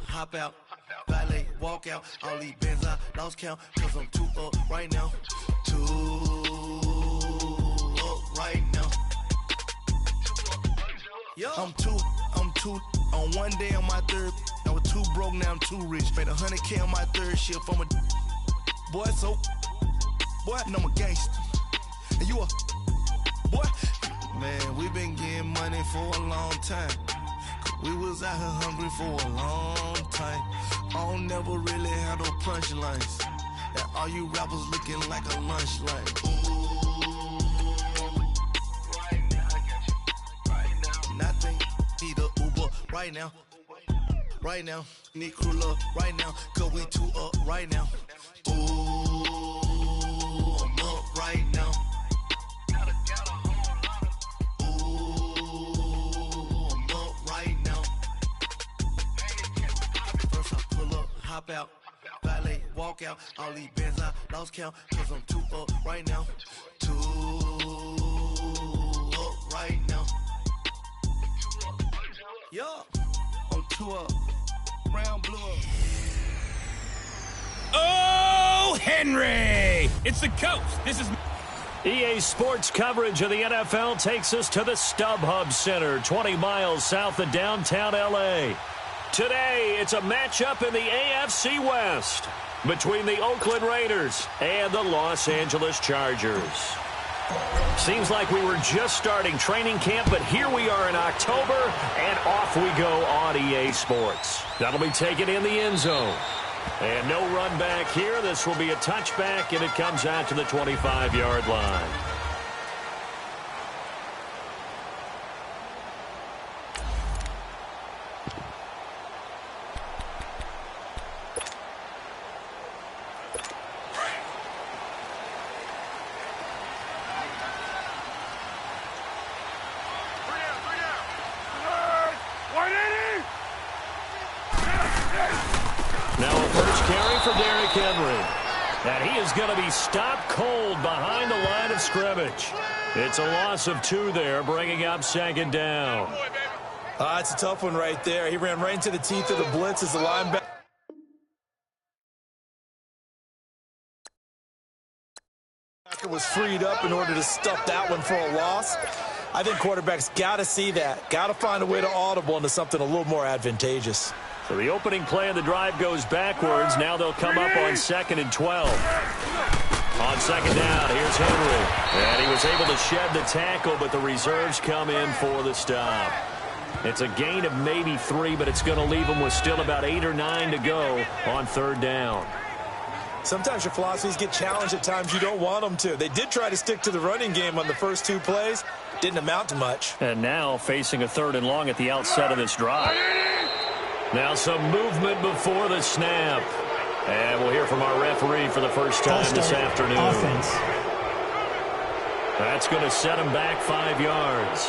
Hop out, valet, walk out. All these bands I lost count, cause I'm too up right now. Too up right now. Yo. I'm too on one day on my third. I was too broke, now I'm too rich. Made 100K on my third shift. I'm a boy, so boy, and I'm a gangster. And you a boy. Man, we been getting money for a long time. We was out here hungry for a long time. I don't never really have no punchlines. And all you rappers looking like a lunch line. Right now, I got you. Right now. Nothing. Need a Uber right now. Right now. Need crew love right now. Cause we too up right now. Ooh, I'm up right now. Hop out, valet, walk out. All these bands I lost count, cause I'm too up right now. Too up right now. Yo, I'm too up. Brown, blue up. Oh, Henry! It's the coach. This is EA Sports coverage of the NFL takes us to the StubHub Center, 20 miles south of downtown L.A. Today, it's a matchup in the AFC West between the Oakland Raiders and the Los Angeles Chargers. Seems like we were just starting training camp, but here we are in October, and off we go on EA Sports. That'll be taken in the end zone. And no run back here. This will be a touchback, and it comes out to the 25-yard line. And he is going to be stopped cold behind the line of scrimmage. It's a loss of 2 there, bringing up second down. It's a tough one right there. He ran right into the teeth of the blitz as the linebacker was freed up in order to stuff that one for a loss. I think quarterbacks got to see that. Got to find a way to audible into something a little more advantageous. So the opening play of the drive goes backwards. Now they'll come up on 2nd and 12. On second down, here's Henry. And he was able to shed the tackle, but the reserves come in for the stop. It's a gain of maybe 3, but it's going to leave them with still about 8 or 9 to go on 3rd down. Sometimes your philosophies get challenged at times you don't want them to. They did try to stick to the running game on the first 2 plays. Didn't amount to much. And now facing a 3rd and long at the outset of this drive. Now some movement before the snap. And we'll hear from our referee for the first time this afternoon. Offense. That's going to set him back 5 yards.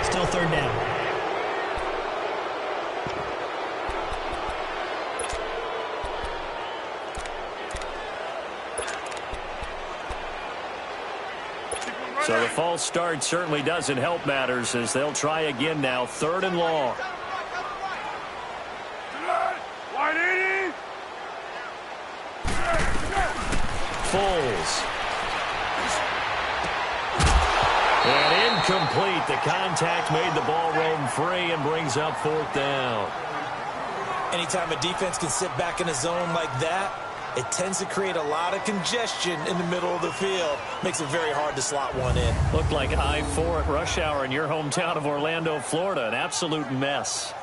Still 3rd down. So the false start certainly doesn't help matters as they'll try again now, 3rd and long. Foles. And incomplete. The contact made the ball roam free and brings up 4th down. Anytime a defense can sit back in a zone like that, it tends to create a lot of congestion in the middle of the field. Makes it very hard to slot one in. Looked like I-4 at rush hour in your hometown of Orlando, Florida. An absolute mess.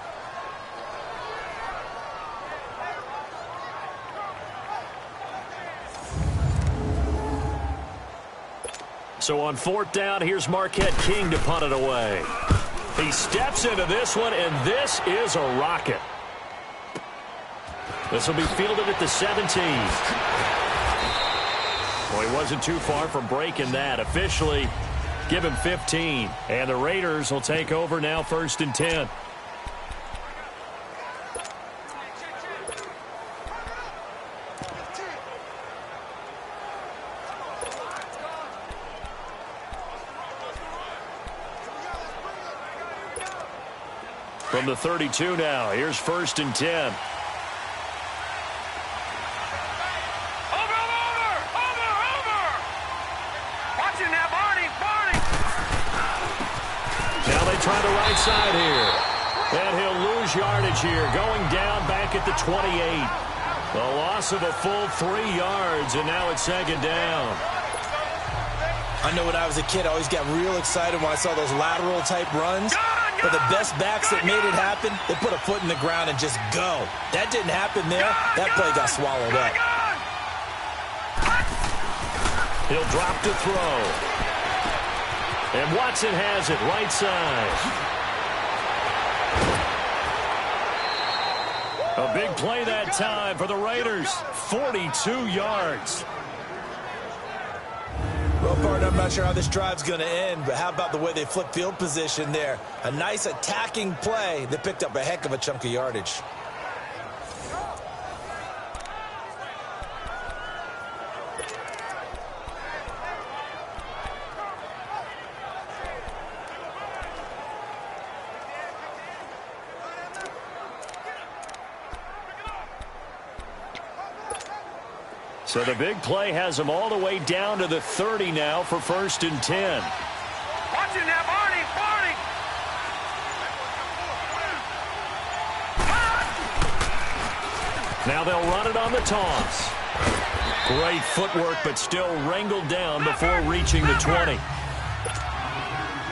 So on 4th down, here's Marquette King to punt it away. He steps into this one, and this is a rocket. This will be fielded at the 17. Well, he wasn't too far from breaking that. Officially, Give him 15. And the Raiders will take over now, 1st and 10. From the 32 now, here's 1st and 10. Try the right side here. And he'll lose yardage here. Going down back at the 28. A loss of a full 3 yards, and now it's 2nd down. I know when I was a kid, I always got real excited when I saw those lateral-type runs. But the best backs that made it happen, they put a foot in the ground and just go. That didn't happen there. That play got swallowed up. He'll drop to throw. And Watson has it, right side. A big play that time for the Raiders. 42 yards. Well, partner, I'm not sure how this drive's going to end, but how about the way they flip field position there? A nice attacking play that picked up a heck of a chunk of yardage. So the big play has them all the way down to the 30 now for 1st and 10. Watching that, Barney! Now they'll run it on the toss. Great footwork, but still wrangled down before reaching the 20.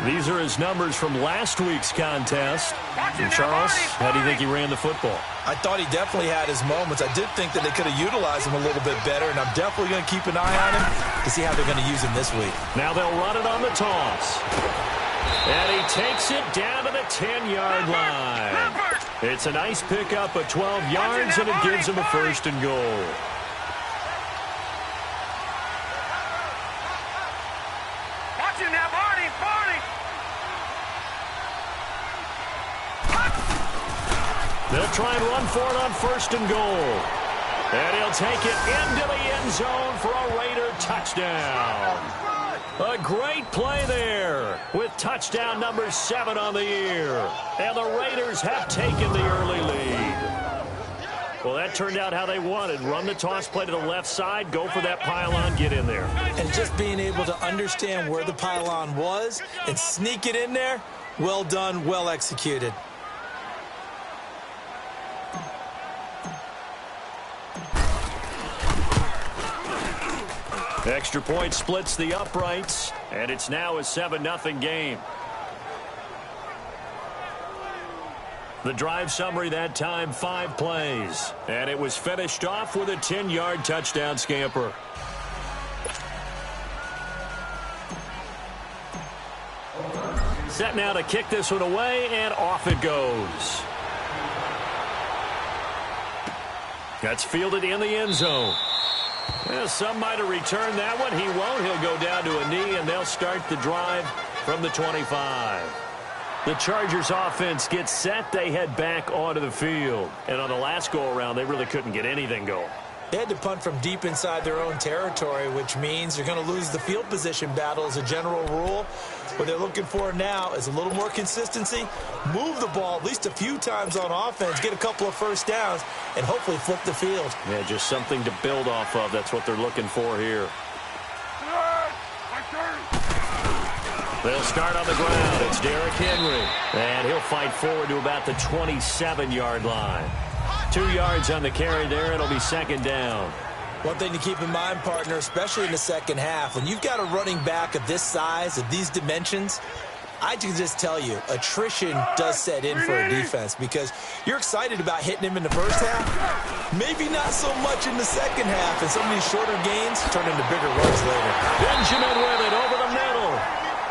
These are his numbers from last week's contest. And Charles, how do you think he ran the football? I thought he definitely had his moments. I did think that they could have utilized him a little bit better, and I'm definitely going to keep an eye on him to see how they're going to use him this week. Now they'll run it on the toss. And he takes it down to the 10-yard line. It's a nice pickup of 12 yards, and it gives him a 1st and goal. Watching that, Barney! They'll try and run for it on 1st and goal. And he'll take it into the end zone for a Raider touchdown. A great play there with touchdown number 7 on the year. And the Raiders have taken the early lead. Well, that turned out how they wanted. Run the toss play to the left side, go for that pylon, get in there. And just being able to understand where the pylon was and sneak it in there, well done, well executed. Extra point splits the uprights, and it's now a 7-0 game. The drive summary that time, 5 plays. And it was finished off with a 10-yard touchdown scamper. Set now to kick this one away, and off it goes. That's fielded in the end zone. Well, some might have returned that one. He won't. He'll go down to a knee, and they'll start the drive from the 25. The Chargers offense gets set. They head back onto the field. And on the last go-around, they really couldn't get anything going. They had to punt from deep inside their own territory, which means they're going to lose the field position battle as a general rule. What they're looking for now is a little more consistency, move the ball at least a few times on offense, get a couple of first downs, and hopefully flip the field. Yeah, just something to build off of. That's what they're looking for here. They'll start on the ground. It's Derrick Henry. And he'll fight forward to about the 27-yard line. 2 yards on the carry there. It'll be 2nd down. One thing to keep in mind, partner, especially in the second half, when you've got a running back of this size, of these dimensions, I can just tell you, attrition does set in for a defense because you're excited about hitting him in the first half. Maybe not so much in the second half, and some of these shorter gains turn into bigger runs later. Benjamin with it over the middle.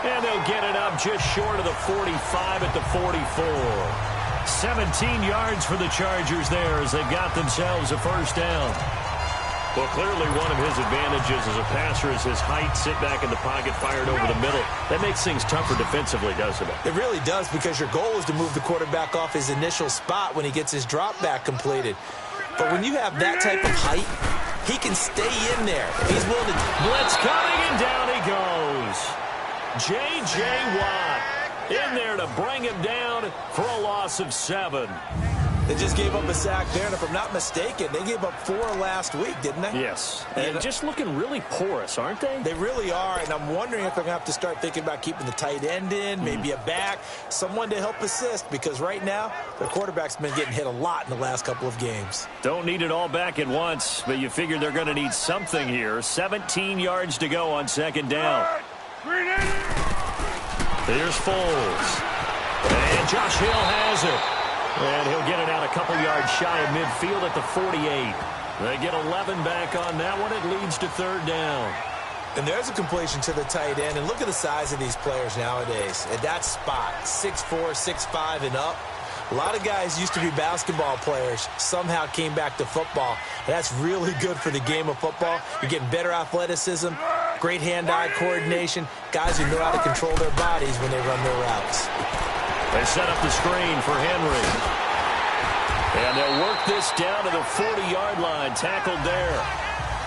And they'll get it up just short of the 45 at the 44. 17 yards for the Chargers there as they've got themselves a first down. Well, clearly one of his advantages as a passer is his height, sit back in the pocket, fired over the middle. That makes things tougher defensively, doesn't it? It really does, because your goal is to move the quarterback off his initial spot when he gets his drop back completed. But when you have that type of height, he can stay in there. He's willing to... Blitz coming, and down he goes. J.J. Watt in there to bring him down for a loss of 7. They just gave up a sack there, and if I'm not mistaken, they gave up 4 last week, didn't they? Yes, and just looking really porous, aren't they? They really are, and I'm wondering if they're going to have to start thinking about keeping the tight end in, maybe a back, someone to help assist, because right now, their quarterback's been getting hit a lot in the last couple of games. Don't need it all back at once, but you figure they're going to need something here. 17 yards to go on second down. Here's Foles. And Josh Hill has it. And he'll get it out a couple yards shy of midfield at the 48. They get 11 back on that one. It leads to third down. And there's a completion to the tight end. And look at the size of these players nowadays. At that spot, 6'4", 6'5", and up. A lot of guys used to be basketball players, somehow came back to football. And that's really good for the game of football. You're getting better athleticism, great hand-eye coordination, guys who know how to control their bodies when they run their routes. They set up the screen for Henry. And they'll work this down to the 40-yard line, tackled there.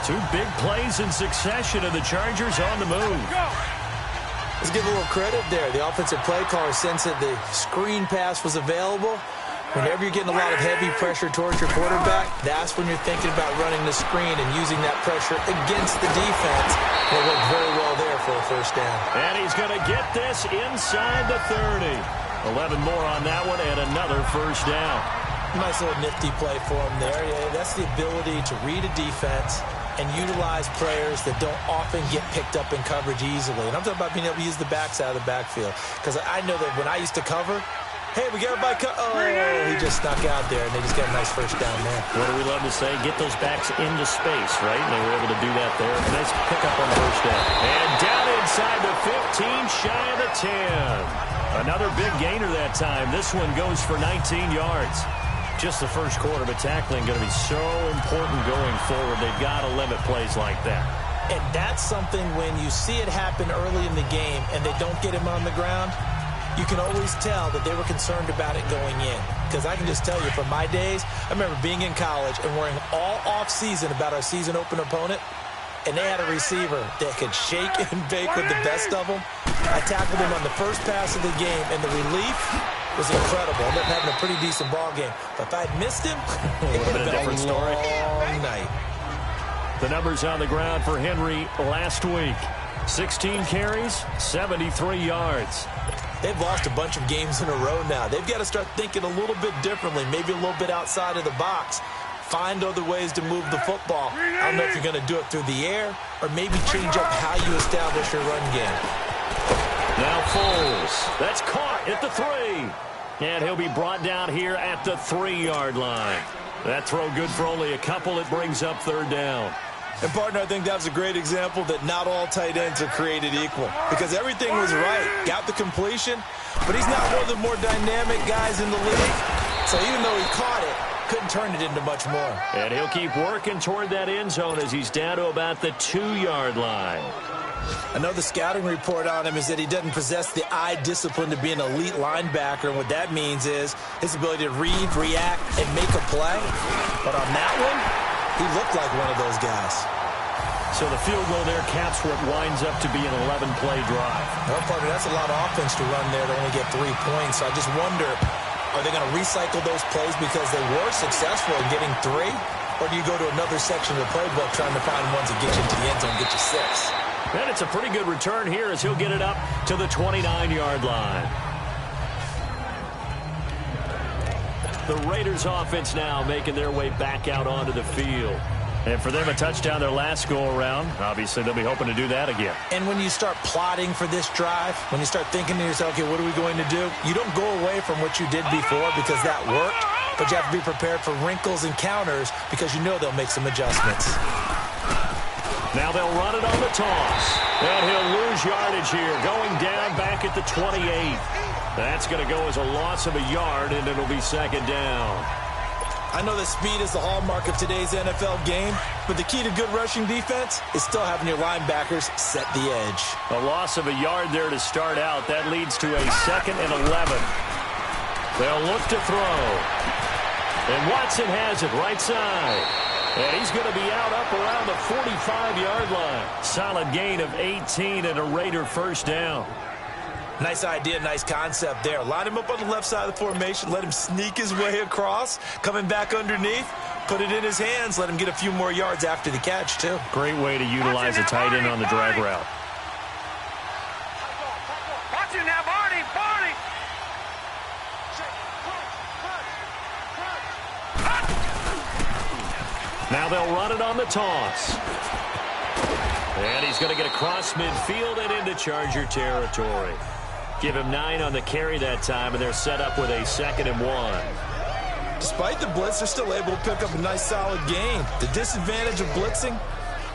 2 big plays in succession, and the Chargers on the move. Let's give a little credit there. The offensive play caller sensed that the screen pass was available. Whenever you're getting a lot of heavy pressure towards your quarterback, that's when you're thinking about running the screen and using that pressure against the defense. It worked very well there for a first down. And he's going to get this inside the 30. 11 more on that one, and another first down. Nice little nifty play for him there. Yeah, that's the ability to read a defense and utilize players that don't often get picked up in coverage easily. And I'm talking about being able to use the backs out of the backfield. Because I know that when I used to cover, hey, we got everybody he just snuck out there, and they just got a nice first down there. What do we love to say? Get those backs into space, right? And they were able to do that there. Nice pickup on first down. And down inside the 15, shy of the 10. Another big gainer that time. This one goes for 19 yards. Just the first quarter, but tackling going to be so important going forward. They've got to limit plays like that. And that's something when you see it happen early in the game and they don't get him on the ground, you can always tell that they were concerned about it going in. Because I can just tell you from my days, I remember being in college and worrying all off-season about our season opener opponent, and they had a receiver that could shake and bake with the best of them. I tackled him on the first pass of the game, and the relief was incredible. I ended up having a pretty decent ball game. But if I had missed him, it would have been a different story. Long night. The numbers on the ground for Henry last week. 16 carries, 73 yards. They've lost a bunch of games in a row now. They've got to start thinking a little bit differently, maybe a little bit outside of the box. Find other ways to move the football. I don't know if you're going to do it through the air or maybe change up how you establish your run game. Now Foles. That's caught at the 3. And he'll be brought down here at the 3-yard line. That throw good for only a couple. It brings up third down. And, partner, I think that was a great example that not all tight ends are created equal. Because everything was right. Got the completion, but he's not one of the more dynamic guys in the league. So even though he caught it, couldn't turn it into much more. And he'll keep working toward that end zone as he's down to about the 2-yard line. Another scouting report on him is that he doesn't possess the eye discipline to be an elite linebacker. And what that means is his ability to read, react, and make a play. But on that one, he looked like one of those guys. So the field goal there caps what winds up to be an 11-play drive. Well, partner, that's a lot of offense to run there to only get 3 points. So I just wonder, are they going to recycle those plays because they were successful in getting 3? Or do you go to another section of the playbook trying to find ones that get you into the end zone and get you 6? And it's a pretty good return here as he'll get it up to the 29-yard line. The Raiders offense now making their way back out onto the field. And for them, a touchdown their last go-around. Obviously, they'll be hoping to do that again. And when you start plotting for this drive, when you start thinking to yourself, okay, what are we going to do? You don't go away from what you did before because that worked, but you have to be prepared for wrinkles and counters because you know they'll make some adjustments. Now they'll run it on the toss. And he'll lose yardage here, going down back at the 28. That's going to go as a loss of a yard, and it'll be second down. I know that speed is the hallmark of today's NFL game, but the key to good rushing defense is still having your linebackers set the edge. A loss of a yard there to start out. That leads to a 2nd and 11. They'll look to throw. And Watson has it right side. And he's going to be out up around the 45-yard line. Solid gain of 18 and a Raider first down. Nice idea, nice concept there. Line him up on the left side of the formation. Let him sneak his way across. Coming back underneath. Put it in his hands. Let him get a few more yards after the catch, too. Great way to utilize a tight end on the drag route. Watch it now, Barney. Barney. Now they'll run it on the toss. And he's going to get across midfield and into Charger territory. Give him 9 on the carry that time, and they're set up with a 2nd and 1. Despite the blitz, they're still able to pick up a nice, solid gain. The disadvantage of blitzing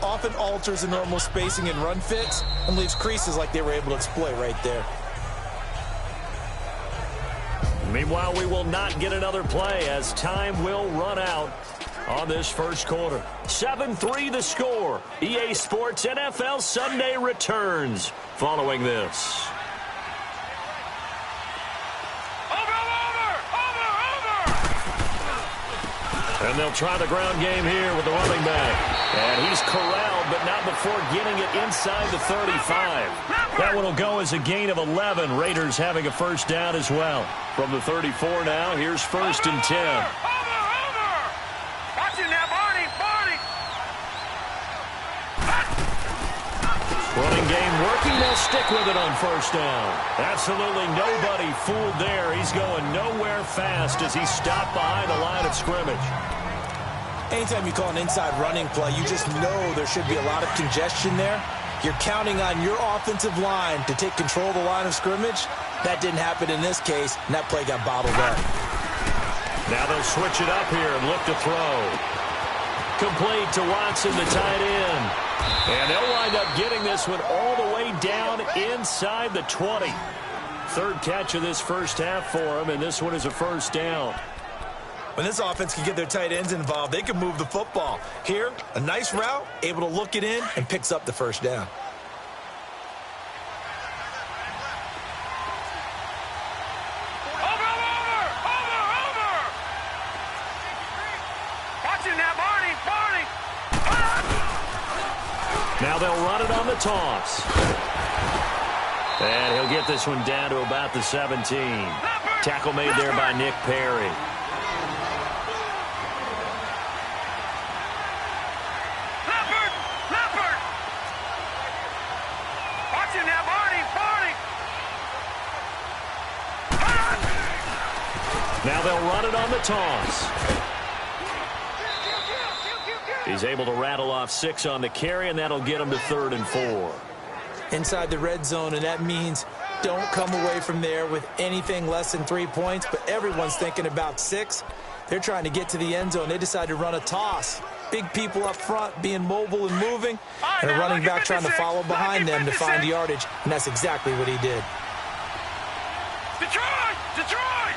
often alters the normal spacing and run fits and leaves creases like they were able to exploit right there. Meanwhile, we will not get another play as time will run out on this first quarter. 7-3 the score. EA Sports NFL Sunday returns following this. And they'll try the ground game here with the running back. And he's corralled, but not before getting it inside the 35. That one will go as a gain of 11. Raiders having a first down as well. From the 34 now, here's 1st and 10. Watch it now, Barney. Barney. Running game working. They'll stick with it on first down. Absolutely nobody fooled there. He's going nowhere fast as he's stopped behind the line of scrimmage. Anytime you call an inside running play, you just know there should be a lot of congestion there. You're counting on your offensive line to take control of the line of scrimmage. That didn't happen in this case, and that play got bottled up. Now they'll switch it up here and look to throw. Complete to Watson, the tight end. And they'll wind up getting this one all the way down inside the 20. 3rd catch of this first half for him, and this one is a first down. When this offense can get their tight ends involved, they can move the football. Here, a nice route, able to look it in, and picks up the first down. Now they'll run it on the toss. And he'll get this one down to about the 17. Tackle made there by Nick Perry. Watch it now, Barney. Barney. Now they'll run it on the toss. He's able to rattle off 6 on the carry, and that'll get him to 3rd and 4. Inside the red zone, and that means don't come away from there with anything less than 3 points, but everyone's thinking about 6. They're trying to get to the end zone. They decide to run a toss. Big people up front being mobile and moving, and a running back trying to follow behind them to find yardage, and that's exactly what he did. Detroit! Detroit!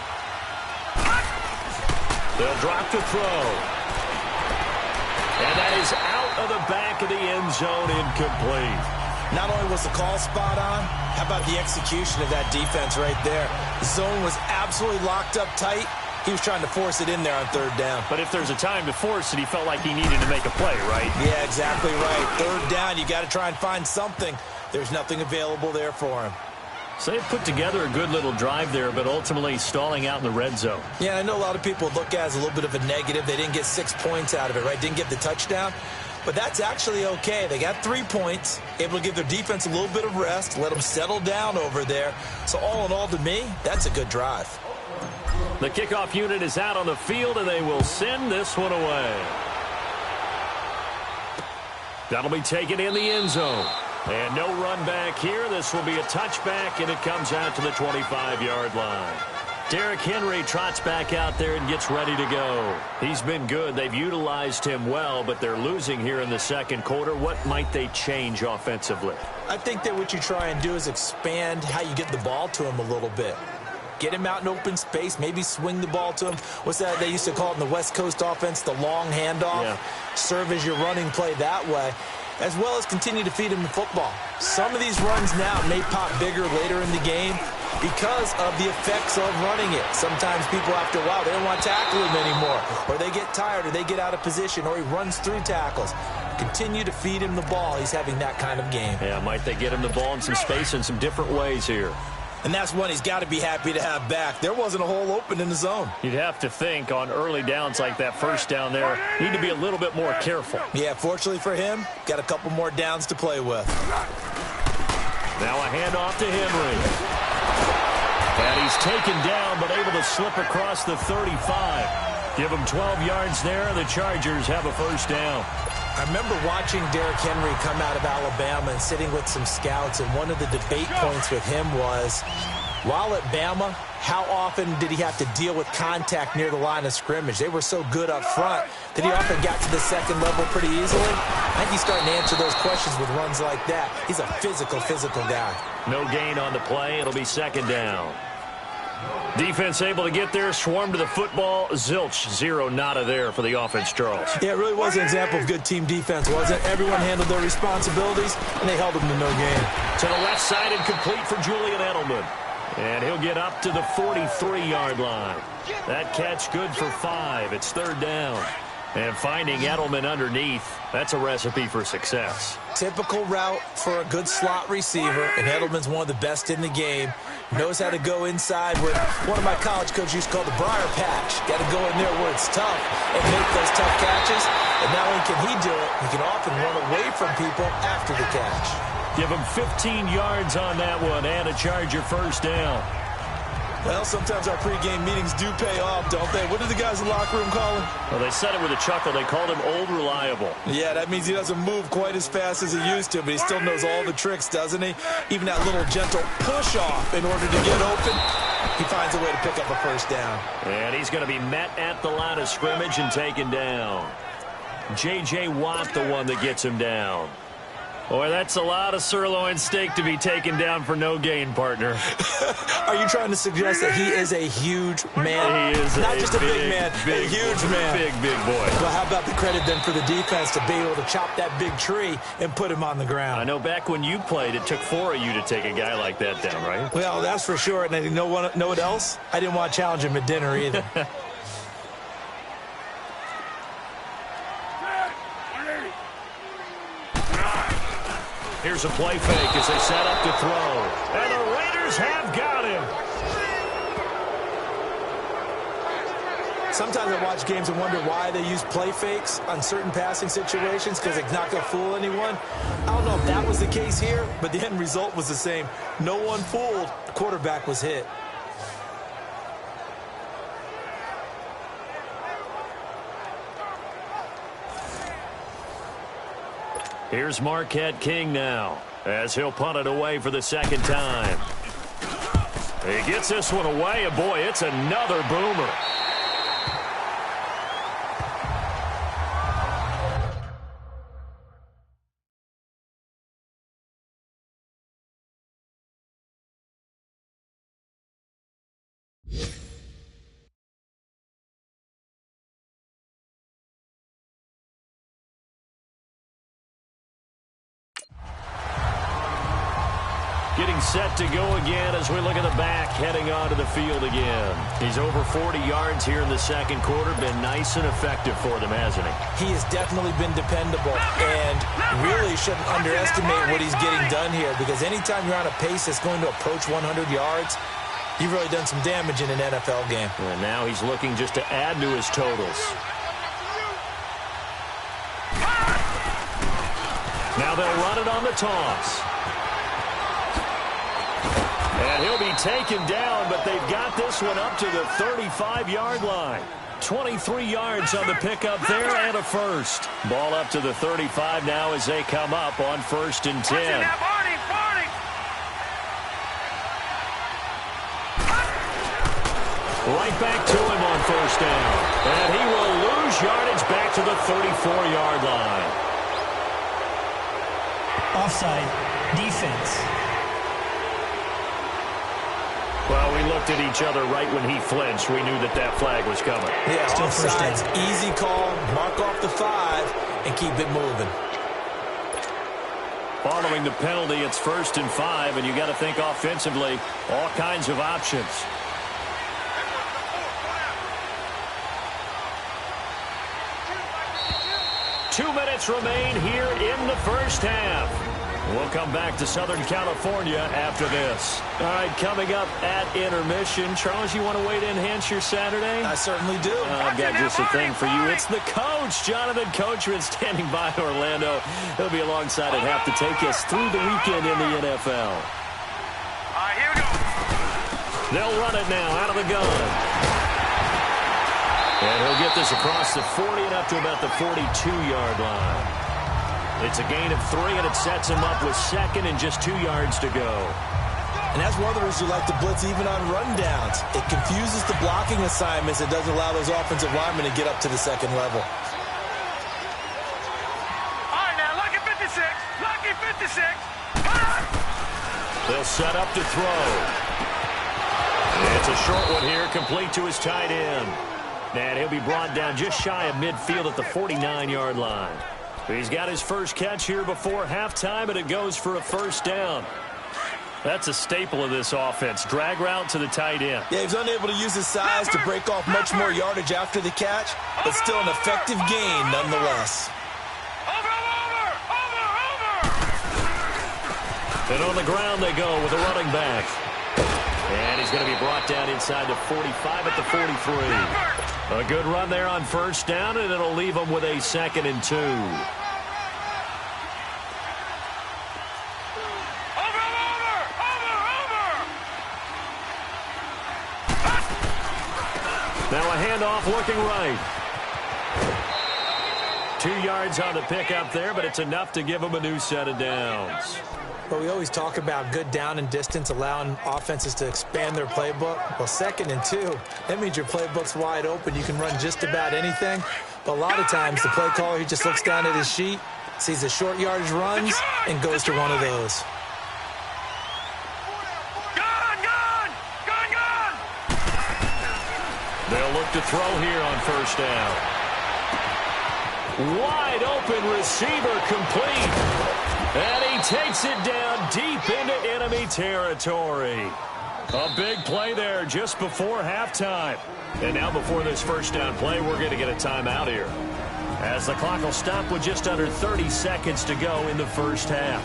They'll drop to throw. And that is out of the back of the end zone, incomplete. Not only was the call spot on, how about the execution of that defense right there? The zone was absolutely locked up tight. He was trying to force it in there on 3rd down. But if there's a time to force it, he felt like he needed to make a play, right? Yeah, exactly right. 3rd down, you got to try and find something. There's nothing available there for him. So they put together a good little drive there, but ultimately stalling out in the red zone. Yeah, I know a lot of people look at it as a little bit of a negative. They didn't get 6 points out of it, right? Didn't get the touchdown. But that's actually okay. They got 3 points, able to give their defense a little bit of rest, let them settle down over there. So all in all, to me, that's a good drive. The kickoff unit is out on the field, and they will send this one away. That'll be taken in the end zone. And no run back here. This will be a touchback, and it comes out to the 25-yard line. Derrick Henry trots back out there and gets ready to go. He's been good. They've utilized him well, but they're losing here in the second quarter. What might they change offensively? I think that what you try and do is expand how you get the ball to him a little bit. Get him out in open space, maybe swing the ball to him. What's that they used to call it in the West Coast offense, the long handoff? Yeah. Serve as your running play that way, as well as continue to feed him the football. Some of these runs now may pop bigger later in the game because of the effects of running it. Sometimes people, after a while, they don't want to tackle him anymore, or they get tired, or they get out of position, or he runs through tackles. Continue to feed him the ball. He's having that kind of game. Yeah, might they get him the ball in some space in some different ways here. And that's one he's got to be happy to have back. There wasn't a hole open in the zone. You'd have to think on early downs like that first down there, need to be a little bit more careful. Yeah, fortunately for him, got a couple more downs to play with. Now a handoff to Henry. And he's taken down, but able to slip across the 35. Give him 12 yards there. The Chargers have a first down. I remember watching Derrick Henry come out of Alabama and sitting with some scouts, and one of the debate points with him was, while at Bama, how often did he have to deal with contact near the line of scrimmage? They were so good up front that he often got to the second level pretty easily. I think he's starting to answer those questions with runs like that. He's a physical guy. No gain on the play. It'll be second down. Defense able to get there, swarm to the football. Zilch, zero, nada there for the offense, Charles. Yeah, it really was an example of good team defense, wasn't it? Everyone handled their responsibilities, and they held them to no gain. To the left side and complete for Julian Edelman. And he'll get up to the 43-yard line. That catch good for 5. It's third down. And finding Edelman underneath, that's a recipe for success. Typical route for a good slot receiver, and Edelman's one of the best in the game. Knows how to go inside what one of my college coaches used to call the briar patch. Got to go in there where it's tough and make those tough catches. And not only can he do it, he can often run away from people after the catch. Give him 15 yards on that one and a Charger first down. Well, sometimes our pregame meetings do pay off, don't they? What did the guys in the locker room call him? Well, they said it with a chuckle. They called him Old Reliable. Yeah, that means he doesn't move quite as fast as he used to, but he still knows all the tricks, doesn't he? Even that little gentle push-off in order to get open, he finds a way to pick up a first down. And he's going to be met at the line of scrimmage and taken down. J.J. Watt, the one that gets him down. Boy, that's a lot of sirloin steak to be taken down for no gain, partner. Are you trying to suggest that he is a huge man? He is not just a big man, a huge man. Big boy. Well, how about the credit then for the defense to be able to chop that big tree and put him on the ground? I know back when you played, it took 4 of you to take a guy like that down, right? Well, that's for sure. And you know what else? I didn't want to challenge him at dinner either. Here's a play fake as they set up to throw. And the Raiders have got him. Sometimes I watch games and wonder why they use play fakes on certain passing situations, because it's not going to fool anyone. I don't know if that was the case here, but the end result was the same. No one fooled. The quarterback was hit. Here's Marquette King now, as he'll punt it away for the second time. He gets this one away, and boy, it's another boomer. Getting set to go again as we look at the back heading onto the field again. He's over 40 yards here in the second quarter. Been nice and effective for them, hasn't he? He has definitely been dependable, and really shouldn't underestimate what he's getting done here, because anytime you're on a pace that's going to approach 100 yards, you've really done some damage in an NFL game. And now he's looking just to add to his totals. Now they'll run it on the toss. And he'll be taken down, but they've got this one up to the 35-yard line. 23 yards on the pickup there and a first. Ball up to the 35 now as they come up on 1st and 10. Right back to him on 1st down. And he will lose yardage back to the 34-yard line. Offside. Defense. Well, we looked at each other right when he flinched. We knew that that flag was coming. Yeah, Still offsides, first down. easy call, mark off the 5, and keep it moving. Following the penalty, it's 1st and 5, and you got to think offensively, all kinds of options. Two minutes remain here in the first half. We'll come back to Southern California after this. All right, coming up at intermission. Charles, you want to wait to enhance your Saturday? I certainly do. I've got just a thing for you. It's the coach, Jonathan Coachman, standing by in Orlando. He'll be alongside at half to take us through the weekend in the NFL. All right, here we go. They'll run it now out of the gun. And he'll get this across the 40 and up to about the 42-yard line. It's a gain of 3, and it sets him up with 2nd and just 2 yards to go. And that's one of the reasons you like to blitz even on rundowns. It confuses the blocking assignments. It doesn't allow those offensive linemen to get up to the 2nd level. All right, now, lucky 56. Lucky 56. Come on. They'll set up to throw. It's a short one here, complete to his tight end. And he'll be brought down just shy of midfield at the 49-yard line. He's got his first catch here before halftime, and it goes for a 1st down. That's a staple of this offense. Drag route to the tight end. Yeah, he's unable to use his size to break off much more yardage after the catch, but still an effective gain nonetheless. And on the ground they go with a running back. And he's going to be brought down inside the 45 at the 43. A good run there on 1st down, and it'll leave him with a 2nd and 2. Now a handoff looking right. 2 yards on the pickup there, but it's enough to give him a new set of downs. But we always talk about good down and distance, allowing offenses to expand their playbook. Well, 2nd and 2, that means your playbook's wide open. You can run just about anything. But a lot of times, the play caller, he just looks down at his sheet, sees the short yardage runs, and goes to one of those. They'll look to throw here on 1st down. Wide open receiver complete. And he takes it down deep into enemy territory. A big play there just before halftime. And now before this 1st down play, we're going to get a timeout here, as the clock will stop with just under 30 seconds to go in the first half.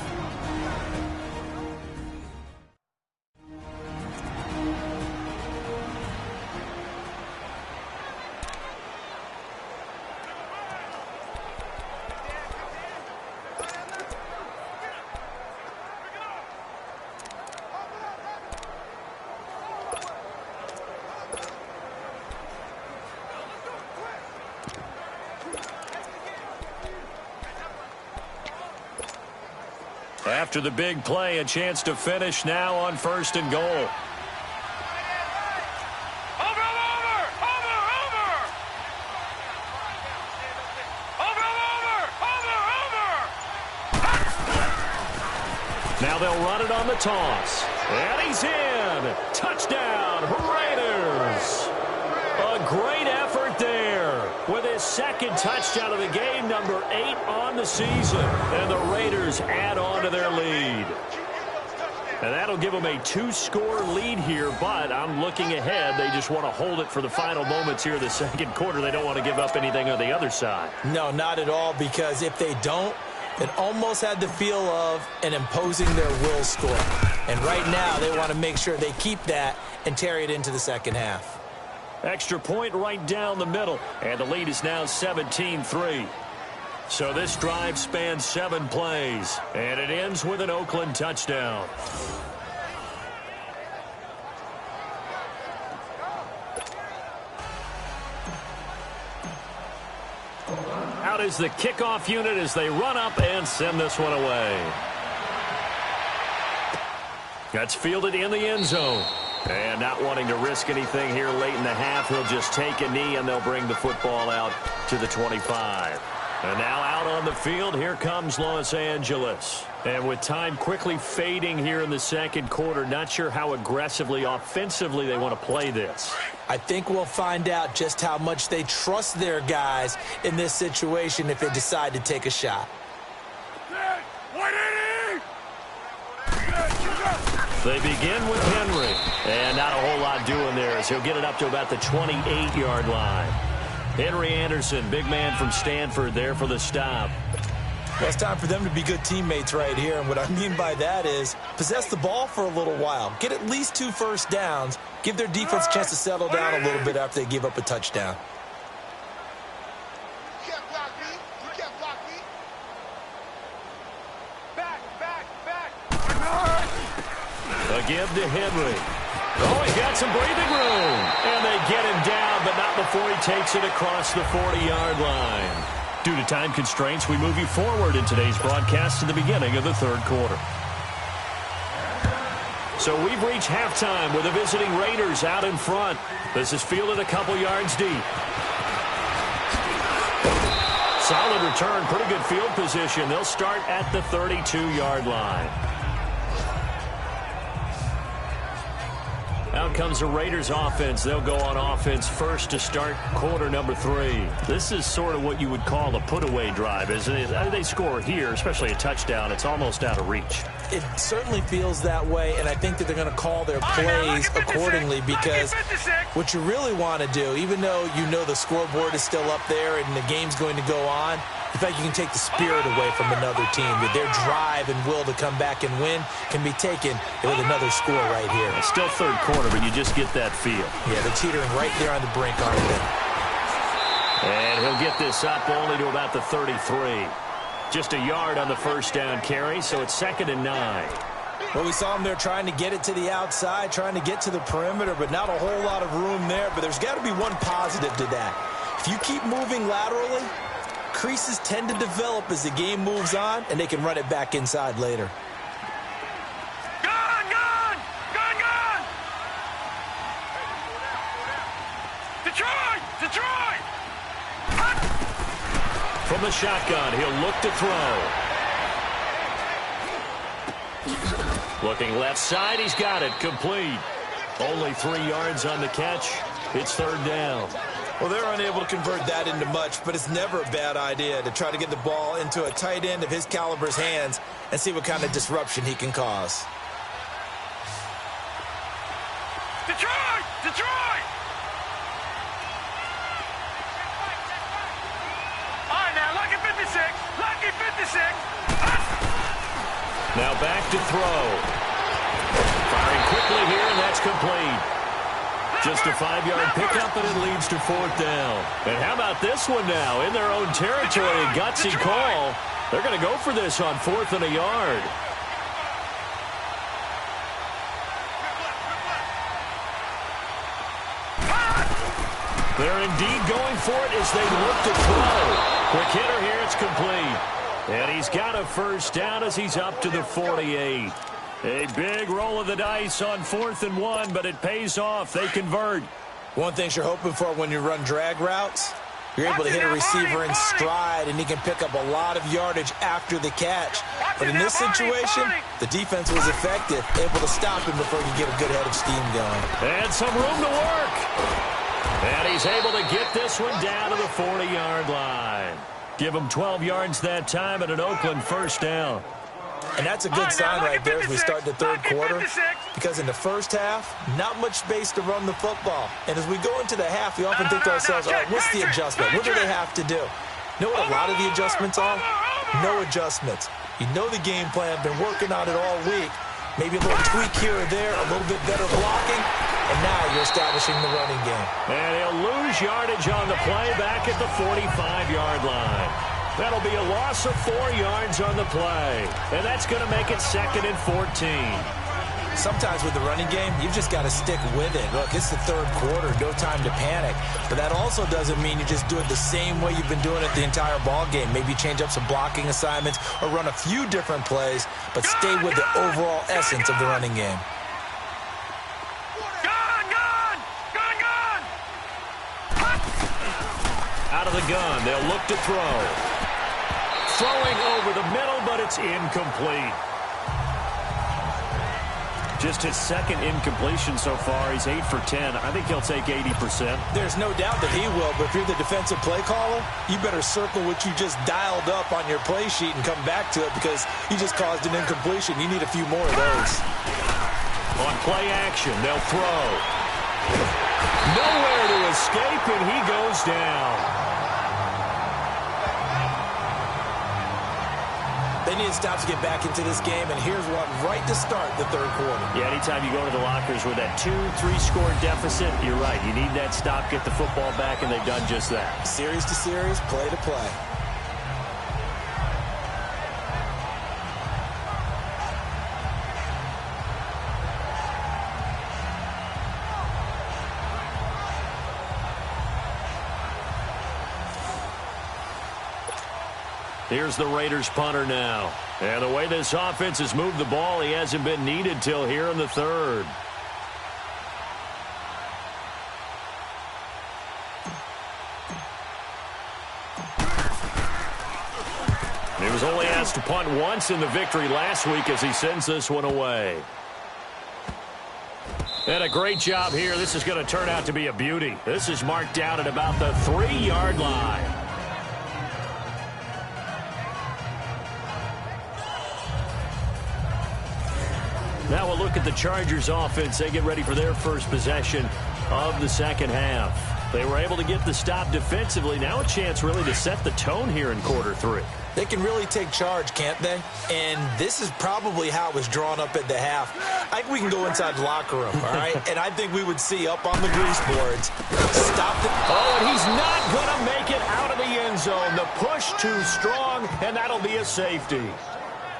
After the big play, a chance to finish now on 1st and goal. Now they'll run it on the toss. And he's in. Touchdown, Raiders. A great effort there with his 2nd touchdown of the game, number 8 on the season. And the Raiders add on to their lead. And that'll give them a 2-score lead here, but I'm looking ahead. They just want to hold it for the final moments here of the 2nd quarter. They don't want to give up anything on the other side. No, not at all, because if they don't, it almost had the feel of an imposing their will score. And right now, they want to make sure they keep that and carry it into the 2nd half. Extra point right down the middle, and the lead is now 17-3. So this drive spans 7 plays, and it ends with an Oakland touchdown. Out is the kickoff unit as they run up and send this one away. That's fielded in the end zone. And not wanting to risk anything here late in the half, he'll just take a knee, and they'll bring the football out to the 25. And now out on the field, here comes Los Angeles. And with time quickly fading here in the second quarter, not sure how aggressively, offensively they want to play this. I think we'll find out just how much they trust their guys in this situation if they decide to take a shot. They begin with Henry. And not a whole lot doing there as he'll get it up to about the 28-yard line. Henry Anderson, big man from Stanford, there for the stop. Well, it's time for them to be good teammates right here. And what I mean by that is possess the ball for a little while. Get at least 2 first downs. Give their defense a chance to settle down a little bit after they give up a touchdown. You can't block me. You can't block me. Back. A give to Henry. Oh, he's got some breathing room. And they get him down, but not before he takes it across the 40-yard line. Due to time constraints, we move you forward in today's broadcast to the beginning of the third quarter. So we've reached halftime with the visiting Raiders out in front. This is fielded a couple yards deep. Solid return, pretty good field position. They'll start at the 32-yard line. Out comes the Raiders offense. They'll go on offense first to start quarter number 3. This is sort of what you would call a put-away drive, isn't it? They score here, especially a touchdown. It's almost out of reach. It certainly feels that way, and I think that they're going to call their plays accordingly because what you really want to do, even though you know the scoreboard is still up there and the game's going to go on, in fact, you can take the spirit away from another team. That their drive and will to come back and win can be taken with another score right here. It's still third quarter, but you just get that feel. Yeah, they're teetering right there on the brink, aren't they? And he'll get this up only to about the 33. Just a yard on the first down carry, so it's 2nd and 9. Well, we saw them there trying to get it to the outside, trying to get to the perimeter, but not a whole lot of room there. But there's got to be one positive to that. If you keep moving laterally, creases tend to develop as the game moves on, and they can run it back inside later. Gone! Detroit! From the shotgun, he'll look to throw. Looking left side, he's got it, complete. Only 3 yards on the catch. It's 3rd down. Well, they're unable to convert that into much, but it's never a bad idea to try to get the ball into a tight end of his caliber's hands and see what kind of disruption he can cause. Detroit! All right, now, lucky 56. Now back to throw. Firing quickly here, and that's complete. Just a 5-yard pickup, and it leads to 4th down. And how about this one now? In their own territory, a gutsy call. They're going to go for this on 4th and a yard. They're indeed going for it as they look to throw. Quick hitter here, it's complete. And he's got a first down as he's up to the 48. A big roll of the dice on 4th and 1, but it pays off. They convert. One thing you're hoping for when you run drag routes, you're able to hit a receiver in stride, and he can pick up a lot of yardage after the catch. But in this situation, the defense was effective, able to stop him before he could get a good head of steam going. And some room to work. And he's able to get this one down to the 40-yard line. Give him 12 yards that time and an Oakland first down. And that's a good sign right there as we start the third quarter, because in the first half, not much space to run the football. And as we go into the half, we often think to ourselves, all right, what's the adjustment? What do they have to do? You know what a lot of the adjustments are? No adjustments. You know the game plan, been working on it all week. Maybe a little tweak here or there, a little bit better blocking, and now you're establishing the running game. And he'll lose yardage on the play back at the 45-yard line. That'll be a loss of 4 yards on the play. And that's going to make it 2nd and 14. Sometimes with the running game, you've just got to stick with it. Look, it's the third quarter, no time to panic. But that also doesn't mean you just do it the same way you've been doing it the entire ball game. Maybe change up some blocking assignments or run a few different plays, but stay with the overall essence of the running game. Out of the gun, they'll look to throw. throwing over the middle, but it's incomplete. Just his second incompletion so far. He's 8 for 10. I think he'll take 80%. There's no doubt that he will, but if you're the defensive play caller, you better circle what you just dialed up on your play sheet and come back to it because you just caused an incompletion. You need a few more of those. On play action, they'll throw. Nowhere to escape, and he goes down. They need to stop to get back into this game, and here's what, right to start the third quarter. Yeah, anytime you go to the lockers with that 2-3 score deficit, you're right. You need that stop, get the football back, and they've done just that. Series to series, play to play. Here's the Raiders punter now. And the way this offense has moved the ball, he hasn't been needed till here in the third. He was only asked to punt once in the victory last week as he sends this one away. And a great job here. This is going to turn out to be a beauty. This is marked down at about the 3-yard line. Now we'll look at the Chargers offense. They get ready for their first possession of the second half. They were able to get the stop defensively. Now a chance really to set the tone here in quarter three. They can really take charge, can't they? And this is probably how it was drawn up at the half. I think we can go inside the locker room, all right? And I think we would see up on the grease boards, stop the... Oh, and he's not going to make it out of the end zone. The push too strong, and that'll be a safety.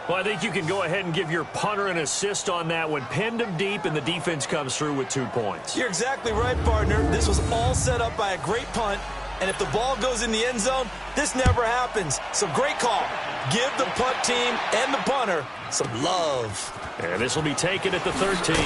Well, I think you can go ahead and give your punter an assist on that one. Pinned him deep, and the defense comes through with 2 points. You're exactly right, partner. This was all set up by a great punt, and if the ball goes in the end zone, this never happens. So great call. Give the punt team and the punter some love. And this will be taken at the 13.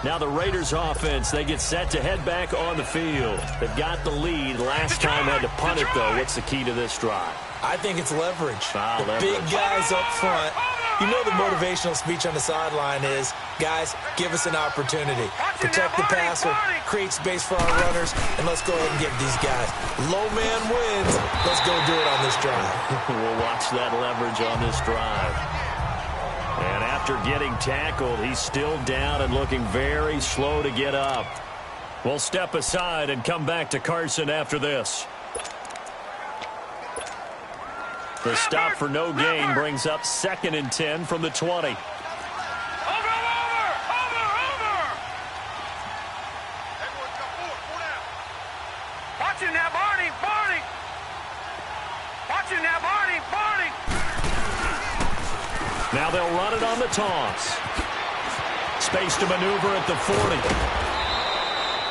Now the Raiders offense, they get set to head back on the field. They've got the lead. Last time had to punt it, though. What's the key to this drive? I think it's leverage. Leverage. Big guys up front. You know the motivational speech on the sideline is, guys, give us an opportunity. Protect the passer, create space for our runners, and let's go ahead and get these guys. Low man wins. Let's go do it on this drive. We'll watch that leverage on this drive. And after getting tackled, he's still down and looking very slow to get up. We'll step aside and come back to Carson after this. The stop for no gain brings up 2nd and 10 from the 20. Over! Watch him now, Barney! Watch him now, Barney! Now they'll run it on the toss. Space to maneuver at the 40.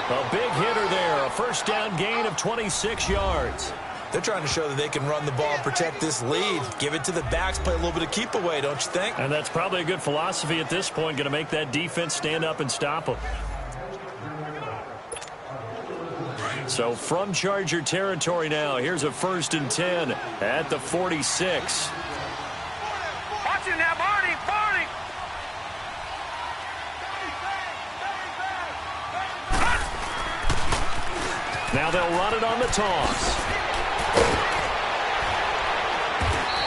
A big hitter there. A first down gain of 26 yards. They're trying to show that they can run the ball, protect this lead. Give it to the backs, play a little bit of keep away, don't you think? And that's probably a good philosophy at this point. Going to make that defense stand up and stop them. So from Charger territory now, here's a 1st and 10 at the 46. Watch him now, Barney! Now they'll run it on the toss.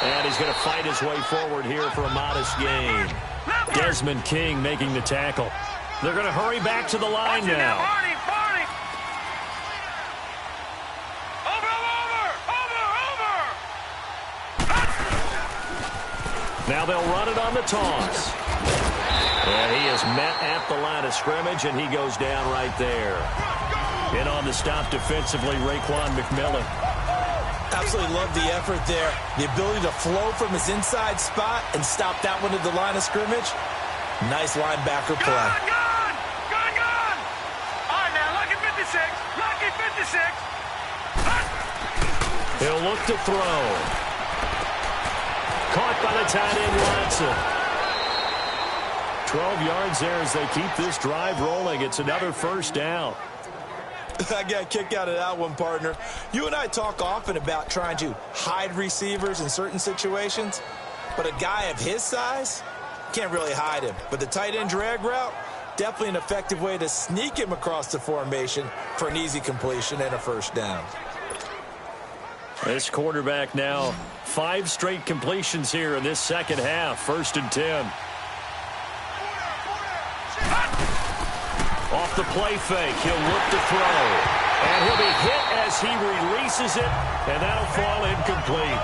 And he's going to fight his way forward here for a modest gain. Desmond King making the tackle. They're going to hurry back to the line now. Barney! Now they'll run it on the toss. And he is met at the line of scrimmage, and he goes down right there. In on the stop defensively, Raekwon McMillan. Absolutely love the effort there. The ability to flow from his inside spot and stop that one at the line of scrimmage. Nice linebacker play. Gun! All right, now, lucky 56. He'll look to throw. Caught by the tight end, Watson. 12 yards there as they keep this drive rolling. It's another first down. I got a kick out of that one, partner. You and I talk often about trying to hide receivers in certain situations, but a guy of his size can't really hide him. But the tight end drag route, definitely an effective way to sneak him across the formation for an easy completion and a first down. This quarterback now 5 straight completions here in this second half. 1st and 10. Off the play fake, he'll look to throw. And he'll be hit as he releases it, and that'll fall incomplete.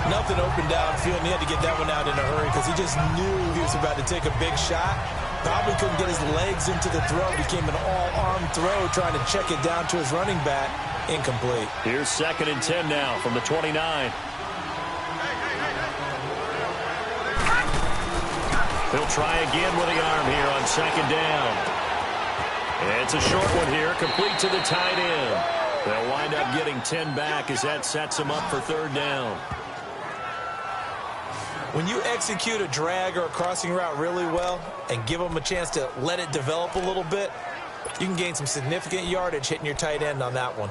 Nothing open downfield, and he had to get that one out in a hurry because he just knew he was about to take a big shot. Probably couldn't get his legs into the throw. Became an all-arm throw, trying to check it down to his running back. Incomplete. Here's 2nd and 10 now from the 29. He'll try again with the arm here on 2nd down. It's a short one here, complete to the tight end. They'll wind up getting 10 back as that sets them up for 3rd down. When you execute a drag or a crossing route really well and give them a chance to let it develop a little bit, you can gain some significant yardage hitting your tight end on that one.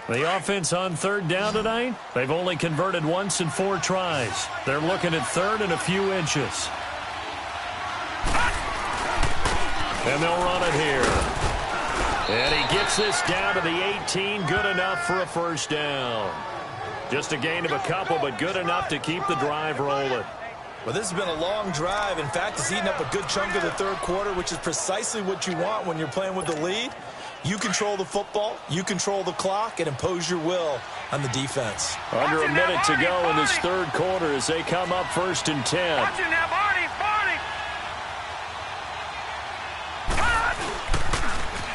The offense on 3rd down tonight, they've only converted once in 4 tries. They're looking at 3rd and a few inches. And they'll run it here. And he gets this down to the 18. Good enough for a first down. Just a gain of a couple, but good enough to keep the drive rolling. Well, this has been a long drive. In fact, it's eaten up a good chunk of the 3rd quarter, which is precisely what you want when you're playing with the lead. You control the football, you control the clock, and impose your will on the defense. Under a minute to go in this 3rd quarter as they come up 1st and 10. Watch it now, Barney.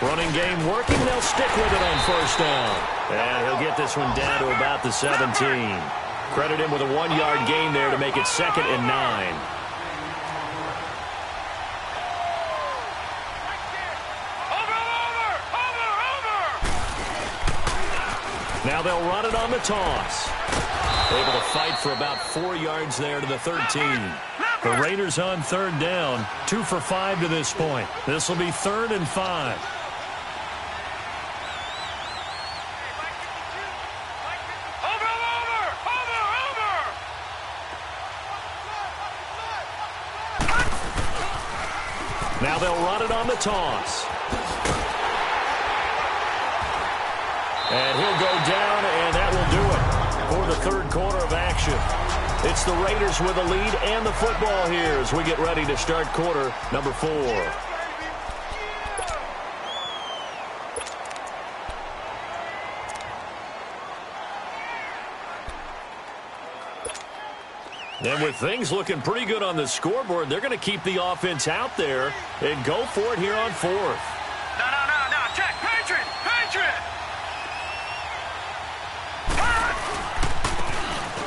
Running game working. They'll stick with it on 1st down. And he'll get this one down to about the 17. Credit him with a 1-yard gain there to make it 2nd and 9. Now they'll run it on the toss. Able to fight for about 4 yards there to the 13. The Raiders on 3rd down, 2 for 5 to this point. This will be 3rd and 5. Now they'll run it on the toss. And he'll go down, and that will do it for the 3rd quarter of action. It's the Raiders with the lead and the football here as we get ready to start quarter number 4. And with things looking pretty good on the scoreboard, they're going to keep the offense out there and go for it here on 4th. No. Check. Patriot.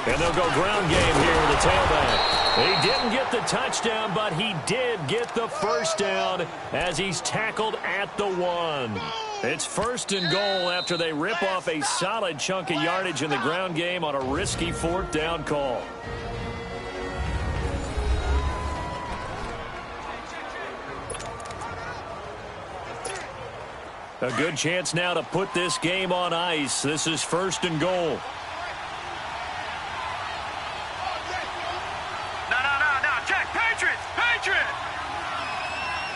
And they'll go ground game here with the tailback. He didn't get the touchdown, but he did get the first down as he's tackled at the 1. It's 1st and goal after they rip off a solid chunk of yardage in the ground game on a risky 4th down call. A good chance now to put this game on ice. This is 1st and goal. No. Check. Patriot.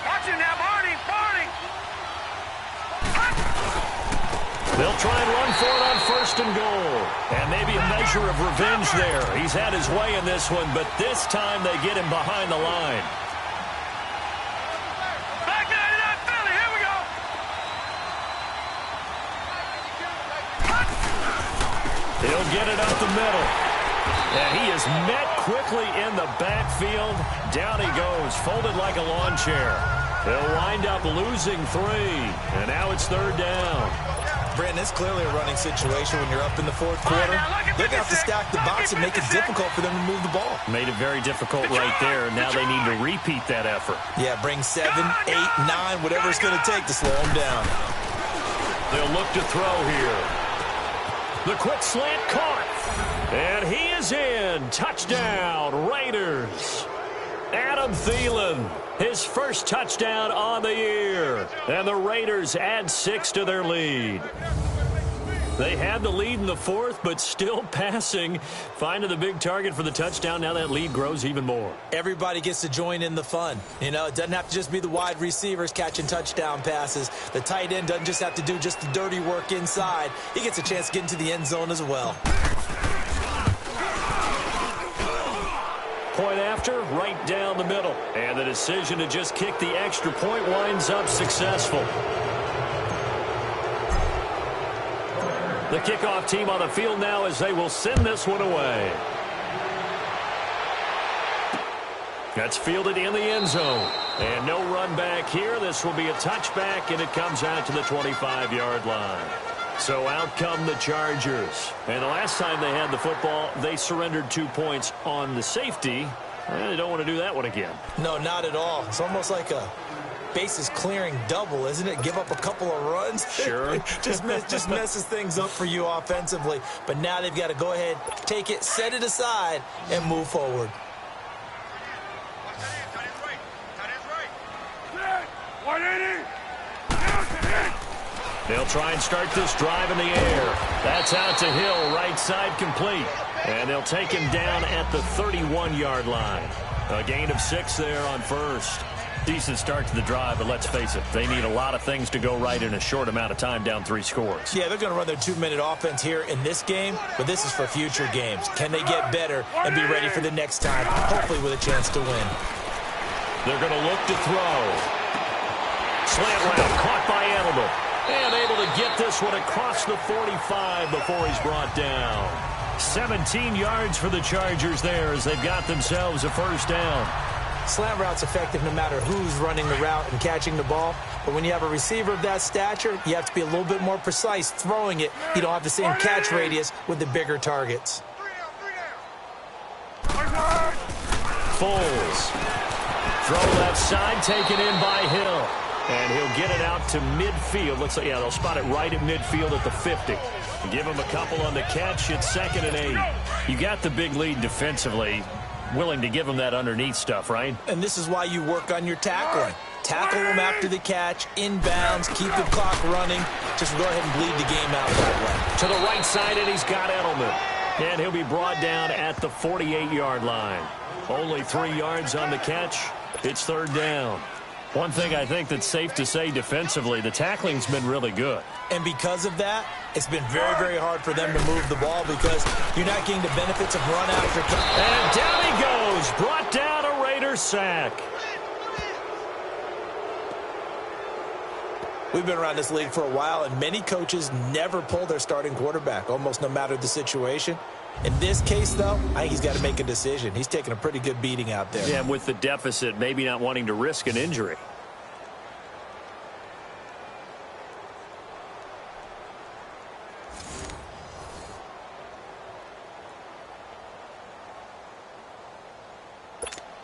Watch it now, Barney. They'll try and run for it on 1st and goal. And maybe a measure of revenge there. He's had his way in this one, but this time they get him behind the line. He'll get it up the middle. And he is met quickly in the backfield. Down he goes, folded like a lawn chair. They'll wind up losing 3. And now it's 3rd down. Brandon, it's clearly a running situation when you're up in the 4th quarter. They're going to have to stack the box and make it difficult for them to move the ball. Made it very difficult right there. Now they need to repeat that effort. Yeah, bring 7, 8, 9, whatever it's going to take to slow them down. They'll look to throw here. The quick slant caught. And he is in. Touchdown, Raiders. Adam Thielen, his first touchdown on the year. And the Raiders add 6 to their lead. They had the lead in the fourth, but still passing. Finding the big target for the touchdown. Now that lead grows even more. Everybody gets to join in the fun. You know, it doesn't have to just be the wide receivers catching touchdown passes. The tight end doesn't just have to do just the dirty work inside. He gets a chance to get into the end zone as well. Point after, right down the middle. And the decision to just kick the extra point winds up successful. The kickoff team on the field now as they will send this one away. That's fielded in the end zone. And no run back here. This will be a touchback, and it comes out to the 25-yard line. So out come the Chargers. And the last time they had the football, they surrendered 2 points on the safety. Well, they don't want to do that one again. No, not at all. It's almost like a bases clearing double, isn't it? Give up a couple of runs. Sure. just messes things up for you offensively. But now they've got to go ahead, take it, set it aside, and move forward. They'll try and start this drive in the air. That's out to Hill, right side complete. And they'll take him down at the 31-yard line. A gain of 6 there on first. Decent start to the drive, but let's face it, they need a lot of things to go right in a short amount of time, down 3 scores. Yeah, they're going to run their 2-minute offense here in this game, but this is for future games. Can they get better and be ready for the next time, hopefully with a chance to win? They're going to look to throw. Slant route caught by Edelman. And able to get this one across the 45 before he's brought down. 17 yards for the Chargers there as they've got themselves a first down. Slant route's effective no matter who's running the route and catching the ball. But when you have a receiver of that stature, you have to be a little bit more precise throwing it. You don't have the same catch radius with the bigger targets. Foles. Throw left side, taken in by Hill. And he'll get it out to midfield. Looks like, yeah, they'll spot it right at midfield at the 50. Give him a couple on the catch. It's 2nd and 8. You got the big lead defensively. Willing to give him that underneath stuff, right? And this is why you work on your tackling. Tackle them after the catch, inbounds, keep the clock running. Just go ahead and bleed the game out that way. To the right side, and he's got Edelman. And he'll be brought down at the 48-yard line. Only 3 yards on the catch. It's 3rd down. One thing I think that's safe to say defensively, the tackling's been really good. And because of that, it's been very, very hard for them to move the ball because you're not getting the benefits of run after catch. And down he goes. Brought down a Raiders sack. We've been around this league for a while, and many coaches never pull their starting quarterback, almost no matter the situation. In this case, though, I think he's got to make a decision. He's taking a pretty good beating out there. Yeah, with the deficit, maybe not wanting to risk an injury.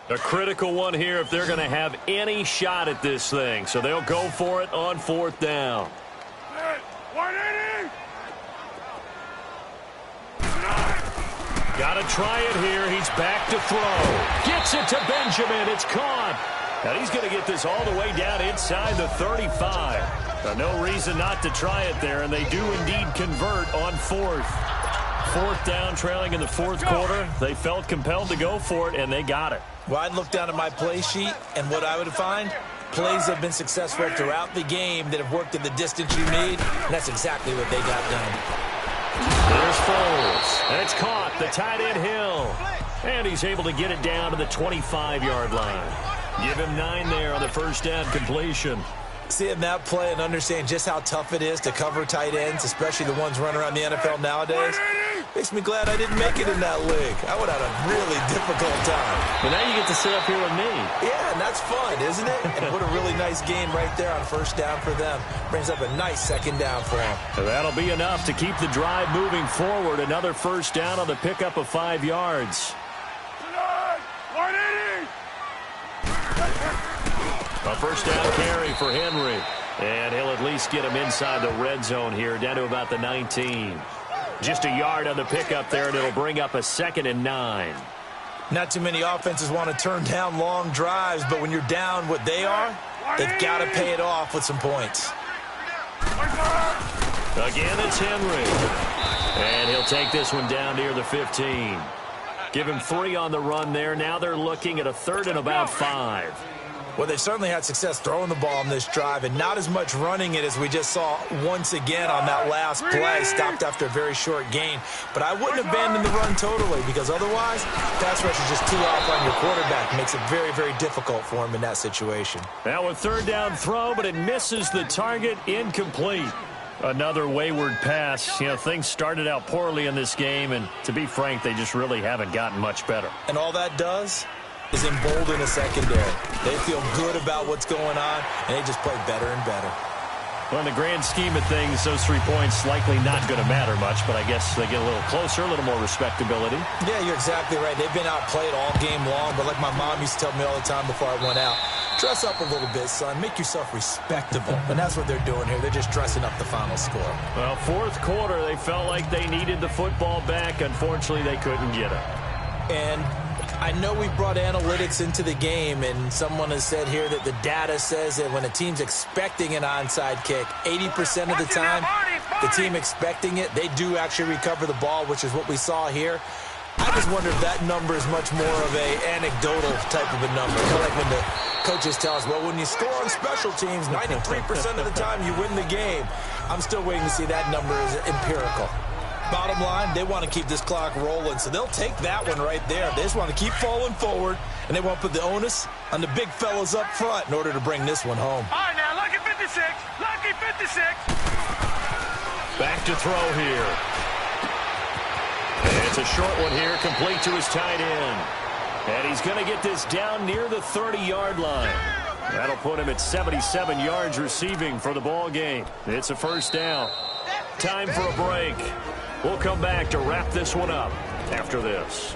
A critical one here if they're going to have any shot at this thing. So they'll go for it on 4th down. Got to try it here. He's back to throw. Gets it to Benjamin. It's caught. And he's going to get this all the way down inside the 35. No reason not to try it there, and they do indeed convert on 4th. 4th down, trailing in the 4th quarter. They felt compelled to go for it, and they got it. Well, I'd look down at my play sheet, and what I would find, plays have been successful throughout the game that have worked in the distance you need, and that's exactly what they got done. There's Foles, and it's caught. The tight end Hill, and he's able to get it down to the 25-yard line. Give him 9 there on the first down completion. Seeing that play and understand just how tough it is to cover tight ends, especially the ones running around the NFL nowadays, makes me glad I didn't make it in that league. I would have had a really difficult time. But now you get to sit up here with me. Yeah, and that's fun, isn't it? And what a really nice game right there on first down for them. Brings up a nice 2nd down for them. And that'll be enough to keep the drive moving forward. Another first down on the pickup of 5 yards. A first down carry for Henry. And he'll at least get him inside the red zone here, down to about the 19. Just a yard on the pickup there, and it'll bring up a 2nd and 9. Not too many offenses want to turn down long drives, but when you're down what they are, they've got to pay it off with some points. Again, it's Henry. And he'll take this one down near the 15. Give him 3 on the run there. Now they're looking at a 3rd and about 5. Well, they've certainly had success throwing the ball on this drive and not as much running it as we just saw once again on that last play. Stopped after a very short gain. But I wouldn't abandon the run totally because otherwise, pass rush is just too off on your quarterback. It makes it very, very difficult for him in that situation. Now a 3rd down throw, but it misses the target. Incomplete. Another wayward pass. You know, things started out poorly in this game, and to be frank, they just really haven't gotten much better. And all that does is embolden a secondary. They feel good about what's going on, and they just play better and better. Well, in the grand scheme of things, those 3 points likely not going to matter much, but I guess they get a little closer, a little more respectability. Yeah, you're exactly right. They've been outplayed all game long, but like my mom used to tell me all the time before I went out, dress up a little bit, son. Make yourself respectable. And that's what they're doing here. They're just dressing up the final score. Well, 4th quarter, they felt like they needed the football back. Unfortunately, they couldn't get it. And I know we've brought analytics into the game, and someone has said here that the data says that when a team's expecting an onside kick, 80% of the time, the team expecting it, they do actually recover the ball, which is what we saw here. I just wonder if that number is much more of a anecdotal type of a number. Kind of like when the coaches tell us, well, when you score on special teams, 93% of the time you win the game. I'm still waiting to see that number is empirical. Bottom line, they want to keep this clock rolling, so they'll take that one right there. They just want to keep falling forward, and they want to put the onus on the big fellas up front in order to bring this one home. All right, now, lucky 56. Lucky 56. Back to throw here. And it's a short one here, complete to his tight end. And he's going to get this down near the 30-yard line. That'll put him at 77 yards receiving for the ball game. It's a 1st down. Time for a break. We'll come back to wrap this one up after this.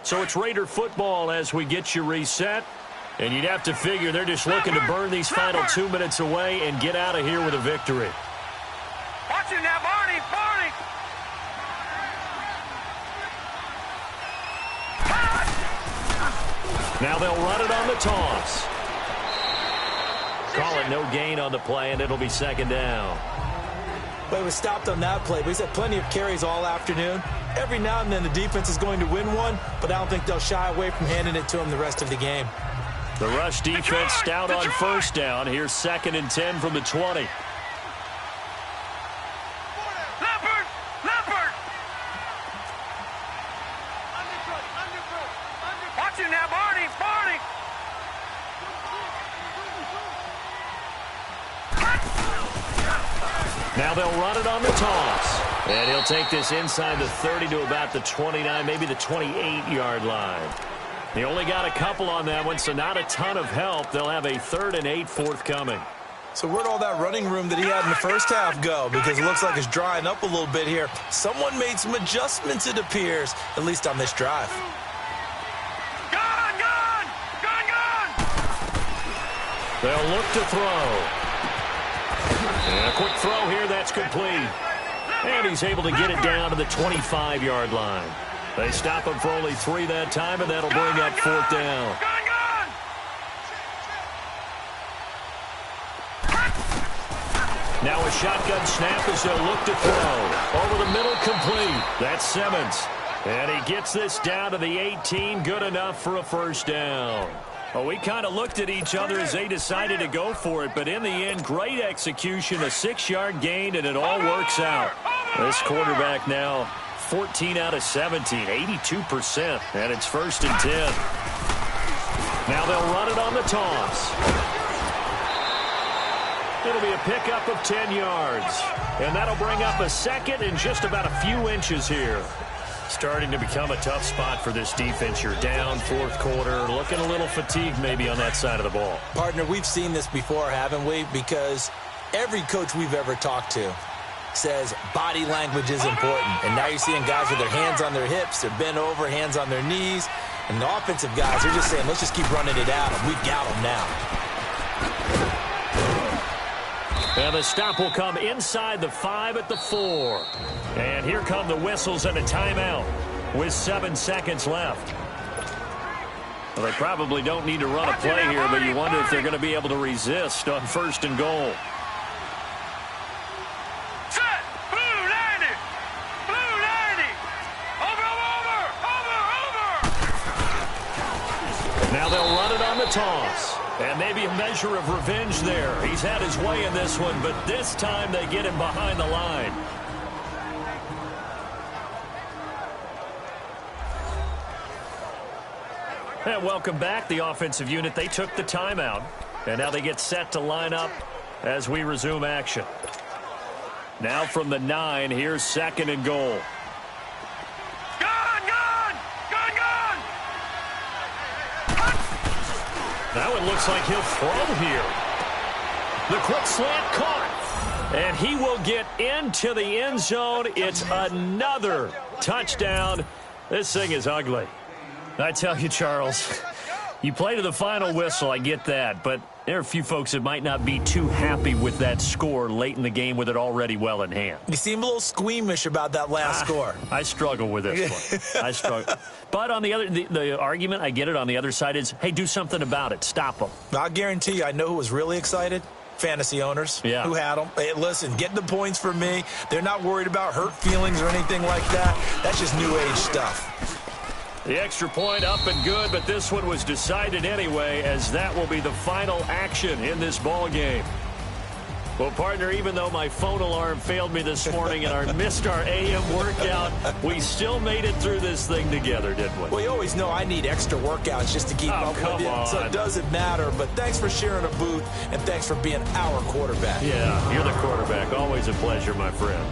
So it's Raider football as we get you reset. And you'd have to figure they're just looking to burn these final 2 minutes away and get out of here with a victory. Watch it now, Barney. Barney. Now they'll run it on the toss. Call it no gain on the play, and it'll be 2nd down. Well, it was stopped on that play, but he's had plenty of carries all afternoon. Every now and then the defense is going to win one, but I don't think they'll shy away from handing it to him the rest of the game. The rush defense stout on 1st down. Here's 2nd and 10 from the 20. Leopard. Leopard. Watch it now, Barney. Barney. Now they'll run it on the toss. And he'll take this inside the 30 to about the 29, maybe the 28-yard line. They only got a couple on that one, so not a ton of help. They'll have a 3rd and 8 forthcoming. So where'd all that running room that he had in the first half go? Because it looks like it's drying up a little bit here. Someone made some adjustments, it appears, at least on this drive. Gone. Gone. Gone. Gone. They'll look to throw. And a quick throw here, that's complete. And he's able to get it down to the 25-yard line. They stop him for only 3 that time, and that'll bring up 4th down. Now a shotgun snap as they'll look to throw. Over the middle, complete. That's Simmons. And he gets this down to the 18, good enough for a 1st down. Well, we kind of looked at each other as they decided to go for it, but in the end, great execution, a 6-yard gain, and it all works out. This quarterback now 14 out of 17, 82%, and it's 1st and 10. Now they'll run it on the toss. It'll be a pickup of 10 yards, and that'll bring up a 2nd and just about a few inches here. Starting to become a tough spot for this defense. You're down 4th quarter, looking a little fatigued maybe on that side of the ball. Partner, we've seen this before, haven't we? Because every coach we've ever talked to says body language is important. And now you're seeing guys with their hands on their hips, they're bent over, hands on their knees. And the offensive guys are just saying, let's just keep running it out, and we've got them now. And the stop will come inside the 5 at the 4. And here come the whistles and a timeout with 7 seconds left. Well, they probably don't need to run a play here, but you wonder if they're going to be able to resist on 1st and goal. Set! Blue 90! Blue 90! Over! Now they'll run it on the toss. And maybe a measure of revenge there. He's had his way in this one, but this time they get him behind the line. And welcome back, the offensive unit. They took the timeout, and now they get set to line up as we resume action. Now from the 9, here's 2nd and goal. That one looks like he'll throw here. The quick slant caught. And he will get into the end zone. It's another touchdown. This thing is ugly. I tell you, Charles, you play to the final whistle, I get that. But there are a few folks that might not be too happy with that score late in the game with it already well in hand. You seem a little squeamish about that last score. I struggle with this one. I struggle. But on the argument, I get it, on the other side is, hey, do something about it. Stop them. I'll guarantee you, I know who was really excited. Fantasy owners who had them. Hey, listen, getting the points for me. They're not worried about hurt feelings or anything like that. That's just new age stuff. The extra point up and good, but this one was decided anyway, as that will be the final action in this ball game. Well, partner, even though my phone alarm failed me this morning and I missed our AM workout, we still made it through this thing together, didn't we? Well, you always know I need extra workouts just to keep up with you, so it doesn't matter. But thanks for sharing a booth, and thanks for being our quarterback. Yeah, you're the quarterback. Always a pleasure, my friend.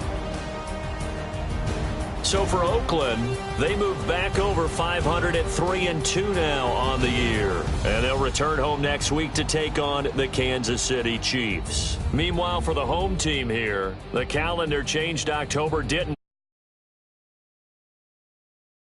So for Oakland, they move back over 500 at 3-2 now on the year. And they'll return home next week to take on the Kansas City Chiefs. Meanwhile, for the home team here, the calendar changed. October didn't.